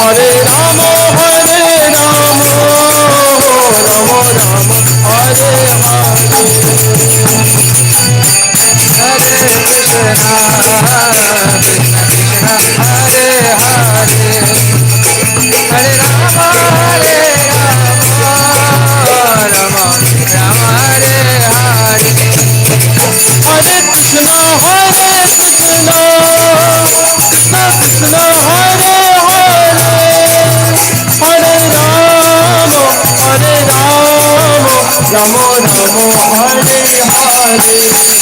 Hare Ram Ram Ram Hare Hare Hare Krishna Krishna Krishna Hare Hare Hare Ram Ram Ram Hare Hare Hare Krishna Krishna Krishna Hare Hare Hare Ram Ram Ram Hare Hare